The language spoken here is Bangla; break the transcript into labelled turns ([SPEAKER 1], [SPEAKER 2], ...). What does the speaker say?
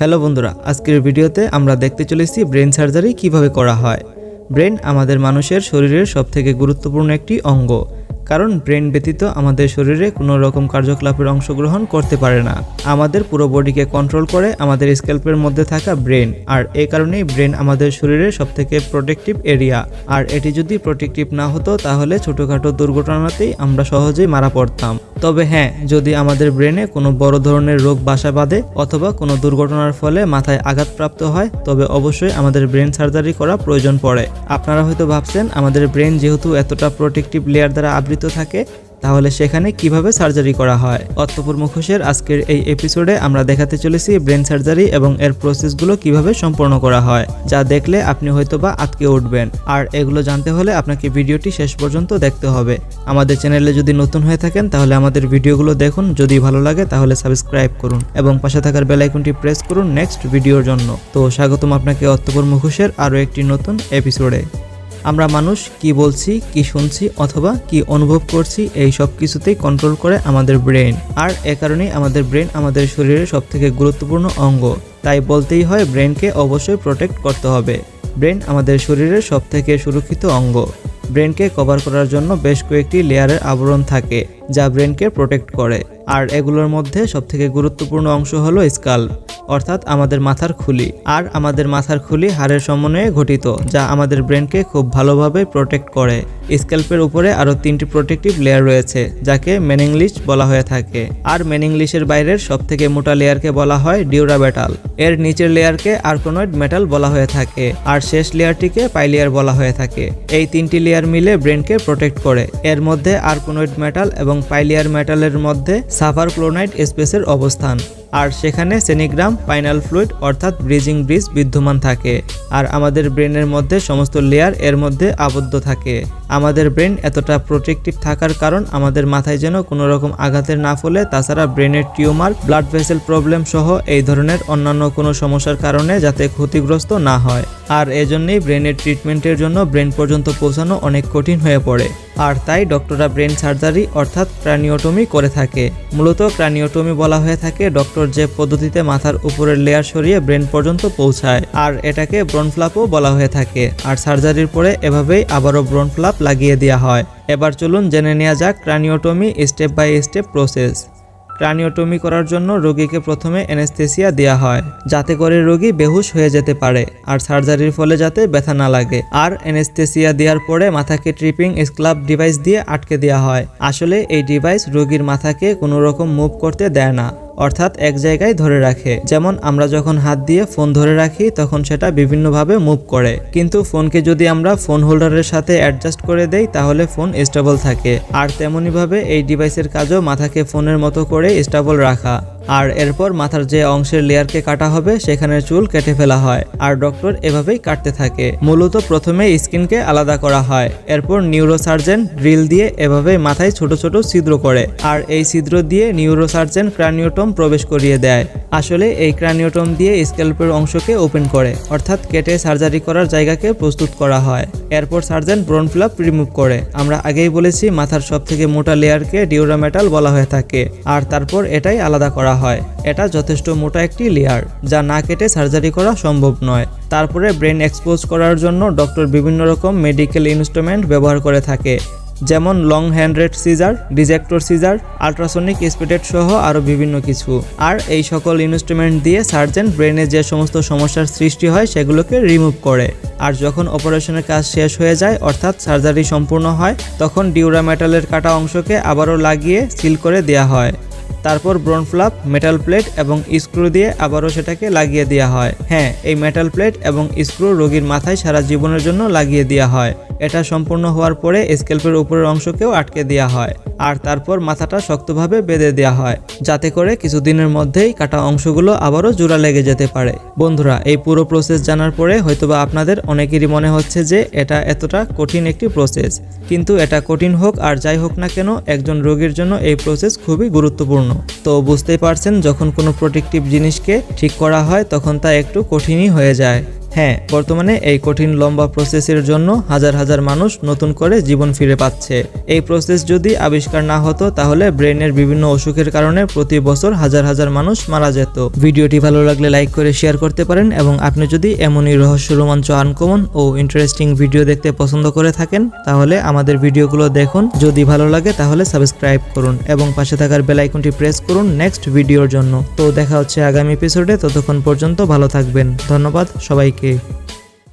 [SPEAKER 1] হ্যালো বন্ধুরা, আজকের ভিডিওতে আমরা দেখতে চলেছি ব্রেন সার্জারি কিভাবে করা হয়। ব্রেন আমাদের মানুষের শরীরের সবথেকে গুরুত্বপূর্ণ একটি অঙ্গ, কারণ ব্রেন ব্যতীত আমাদের শরীরে কোনো রকম কার্যকলাপের অংশগ্রহণ করতে পারে না। আমাদের পুরো বডিকে কন্ট্রোল করে আমাদের স্ক্যাল্পের মধ্যে থাকা ব্রেন, আর এই কারণেই ব্রেন আমাদের শরীরের সবথেকে প্রোটেক্টিভ এরিয়া। আর এটি যদি প্রোটেক্টিভ না হতো তাহলে ছোটোখাটো দুর্ঘটনাতেই আমরা সহজেই মারা পড়তাম। তবে হ্যাঁ, যদি আমাদের ব্রেনে কোনো বড় ধরনের রোগ বাসা বাঁধে অথবা কোনো দুর্ঘটনার ফলে মাথায় আঘাতপ্রাপ্ত হয়, তবে অবশ্যই আমাদের ব্রেন সার্জারি করা প্রয়োজন পড়ে। আপনারা হয়তো ভাবছেন, আমাদের ব্রেন যেহেতু এতটা প্রোটেক্টিভ লেয়ার দ্বারা আবৃত থাকে, তাহলে সেখানে কিভাবে সার্জারি করা হয়। অতঃপর মুখোশের আজকের এই এপিসোডে আমরা দেখাতে চলেছি ব্রেন সার্জারি এবং এর প্রসেসগুলো কিভাবে সম্পন্ন করা হয়, যা দেখলে আপনি হয়তোবা আটকে উঠবেন। আর এগুলো জানতে হলে আপনাকে ভিডিওটি শেষ পর্যন্ত দেখতে হবে। আমাদের চ্যানেলে যদি নতুন হয়ে থাকেন তাহলে আমাদের ভিডিওগুলো দেখুন, যদি ভালো লাগে তাহলে সাবস্ক্রাইব করুন এবং পাশে থাকার বেল আইকনটি প্রেস করুন নেক্সট ভিডিওর জন্য। তো স্বাগতম আপনাকে অতঃপর মুখোশের আরও একটি নতুন এপিসোডে। আমরা মানুষ কি বলছি, কি শুনছি অথবা কি অনুভব করছি, এই সব কিছুতেই কন্ট্রোল করে আমাদের ব্রেন। আর এ কারণেই আমাদের ব্রেন আমাদের শরীরের সবথেকে গুরুত্বপূর্ণ অঙ্গ। তাই বলতেই হয়, ব্রেনকে অবশ্যই প্রোটেক্ট করতে হবে। ব্রেন আমাদের শরীরের সবথেকে সুরক্ষিত অঙ্গ। ব্রেনকে কভার করার জন্য বেশ কয়েকটি লেয়ারের আবরণ থাকে, যা ব্রেনকে প্রোটেক্ট করে। আর এগুলোর মধ্যে সবথেকে গুরুত্বপূর্ণ অংশ হলো স্কাল্প, অর্থাৎ আমাদের মাথার খুলি। আর আমাদের মাথার খুলি হাড়ের সমন্বয়ে গঠিত, যা আমাদের ব্রেনকে খুব ভালোভাবে প্রোটেক্ট করে। স্ক্যাল্পের উপরে আরও 3টি প্রোটেক্টিভ লেয়ার রয়েছে, যাকে মেনিংলিস বলা হয়ে থাকে। আর মেনিংলিসের বাইরের সবথেকে মোটা লেয়ারকে বলা হয় ডিউরাবেটাল। এর নিচের লেয়ারকে আর্কনয়েড মেটাল বলা হয়ে থাকে, আর শেষ লেয়ারটিকে পাইলিয়ার বলা হয়ে থাকে। এই 3টি লেয়ার মিলে ব্রেনকে প্রোটেক্ট করে। এর মধ্যে আর্কনয়েড মেটাল এবং পাইলিয়ার মেটালের মধ্যে সাফারক্লোনাইড স্পেসের অবস্থান, আর সেখানে সেনিগ্রাম পাইনাল ফ্লুইড অর্থাৎ ব্রিজিং ব্রিজ বিদ্যমান থাকে। আর আমাদের ব্রেনের মধ্যে সমস্ত লেয়ার এর মধ্যে আবদ্ধ থাকে। আমাদের ব্রেন এতটা প্রোটেক্টিভ থাকার কারণ আমাদের মাথায় যেন কোনো রকম আঘাতের না ফলে, তাছাড়া ব্রেনের টিউমার, ব্লাড ভেসেল প্রবলেম সহ এই ধরনের অন্যান্য কোনো সমস্যার কারণে যাতে ক্ষতিগ্রস্ত না হয়। আর এজন্যই ব্রেনের ট্রিটমেন্টের জন্য ব্রেন পর্যন্ত পৌঁছানো অনেক কঠিন হয়ে পড়ে। আর তাই ডক্টররা ব্রেন সার্জারি অর্থাৎ ক্রানিওটমি করে থাকে। মূলত ক্রানিওটমি বলা হয়ে থাকে ডক্টর যে পদ্ধতিতে মাথার উপরের লেয়ার সরিয়ে ব্রেন পর্যন্ত পৌঁছায়, আর এটাকে ব্রন ফ্ল্যাপও বলা হয়ে থাকে। আর সার্জারির পরে এভাবেই আবারও ব্রন ফ্ল্যাপ লাগিয়ে দেওয়া হয়। এবার চলুন জেনে নেওয়া যাক ক্রানিওটমি স্টেপ বাই স্টেপ প্রসেস। ক্রানিওটমি করার জন্য রোগীকে প্রথমে অ্যানেস্থেসিয়া দেওয়া হয়, যাতে করে রোগী বেহুশ হয়ে যেতে পারে আর সার্জারির ফলে যাতে ব্যথা না লাগে। আর অ্যানেস্থেসিয়া দেওয়ার পরে মাথাকে ট্রিপিং স্ক্লাব ডিভাইস দিয়ে আটকে দেওয়া হয়। আসলে এই ডিভাইস রোগীর মাথাকে কোনো রকম মুভ করতে দেয় না, অর্থাৎ এক জায়গায় ধরে রাখে। যেমন আমরা যখন হাত দিয়ে ফোন ধরে রাখি তখন সেটা বিভিন্নভাবে মুভ করে, কিন্তু ফোনকে যদি আমরা ফোন হোল্ডারের সাথে অ্যাডজাস্ট করে দেই তাহলে ফোন স্টেবল থাকে। আর তেমনিভাবে এই ডিভাইসের কাজও মাথাকে ফোনের মতো করে স্টেবল রাখা। আর এরপর মাথার যে অংশের লেয়ারকে কাটা হবে সেখানে চুল কেটে ফেলা হয়, আর ডক্টর এভাবেই কাটতে থাকে। মূলত প্রথমে স্কিনকে আলাদা করা হয়, এরপর নিউরোসার্জন ড্রিল দিয়ে এভাবে মাথায় ছোট ছোট ছিদ্র করে, আর এই ছিদ্র দিয়ে নিউরোসার্জন ক্রানিওটম প্রবেশ করিয়ে দেয়। আসলে এই ক্রানিওটম দিয়ে স্ক্যাল্পের অংশকে ওপেন করে, অর্থাৎ কেটে সার্জারি করার জায়গাকে প্রস্তুত করা হয়। এরপর সার্জন ব্রন ফ্ল্যাপ রিমুভ করে। আমরা আগেই বলেছি মাথার সবথেকে মোটা লেয়ারকে ডিউরামেটাল বলা হয়ে থাকে, আর তারপর এটাই আলাদা করা হয়। এটা যথেষ্ট মোটা একটি লেয়ার, যা না কেটে সার্জারি করা সম্ভব নয়। তারপরে ব্রেন এক্সপোজ করার জন্য ডক্টর বিভিন্ন রকম মেডিকেল ইনস্ট্রুমেন্ট ব্যবহার করে থাকে, যেমন long hand red scissor, dissector scissor, ultrasonic স্পিডেট সহ আরও বিভিন্ন কিছু। আর এই সকল ইনস্ট্রুমেন্ট দিয়ে সার্জন ব্রেনে যে সমস্ত সমস্যার সৃষ্টি হয় সেগুলোকে রিমুভ করে। আর যখন অপারেশনের কাজ শেষ হয়ে যায়, অর্থাৎ সার্জারি সম্পূর্ণ হয়, তখন ডিউরামেটালের কাটা অংশকে আবারও লাগিয়ে সিল করে দেওয়া হয়। তারপর ব্রন ফ্ল্যাপ, মেটাল প্লেট এবং স্ক্রু দিয়ে আবারও সেটাকে লাগিয়ে দেওয়া হয়। হ্যাঁ, এই মেটাল প্লেট এবং স্ক্রু রোগীর মাথায় সারা জীবনের জন্য লাগিয়ে দেওয়া হয়। এটা সম্পূর্ণ হওয়ার পরে স্ক্যাল্পের উপরের অংশকেও আটকে দেওয়া হয়, আর তারপর মাথাটা শক্তভাবে বেঁধে দেওয়া হয়, যাতে করে কিছুদিনের মধ্যেই কাটা অংশগুলো আবারও জোড়া লেগে যেতে পারে। বন্ধুরা, এই পুরো প্রসেস জানার পরে হয়তোবা আপনাদের অনেকেরই মনে হচ্ছে যে এটা এতটা কঠিন একটি প্রসেস, কিন্তু এটা কঠিন হোক আর যাই হোক না কেন, একজন রোগীর জন্য এই প্রসেস খুবই গুরুত্বপূর্ণ। তো বুঝতেই পারছেন, যখন কোনো প্রোটেক্টিভ জিনিসকে ঠিক করা হয় তখন তা একটু কঠিনই হয়ে যায়। হ্যাঁ, বর্তমানে এই কঠিন লম্বা প্রসেসের জন্য হাজার হাজার মানুষ নতুন করে জীবন ফিরে পাচ্ছে। এই প্রসেস যদি আবিষ্কার না হতো তাহলে ব্রেনের বিভিন্ন অসুখের কারণে প্রতি বছর হাজার হাজার মানুষ মারা যেত। ভিডিওটি ভালো লাগলে লাইক করে শেয়ার করতে পারেন এবং আপনি যদি এমনই রহস্য, রোমাঞ্চ, আনকমন ও ইন্টারেস্টিং ভিডিও দেখতে পছন্দ করে থাকেন তাহলে আমাদের ভিডিওগুলো দেখুন। যদি ভালো লাগে তাহলে সাবস্ক্রাইব করুন এবং পাশে থাকার বেল আইকনটি প্রেস করুন নেক্সট ভিডিওর জন্য। তো দেখা হচ্ছে আগামী এপিসোডে, ততক্ষণ পর্যন্ত ভালো থাকবেন। ধন্যবাদ সবাইকে।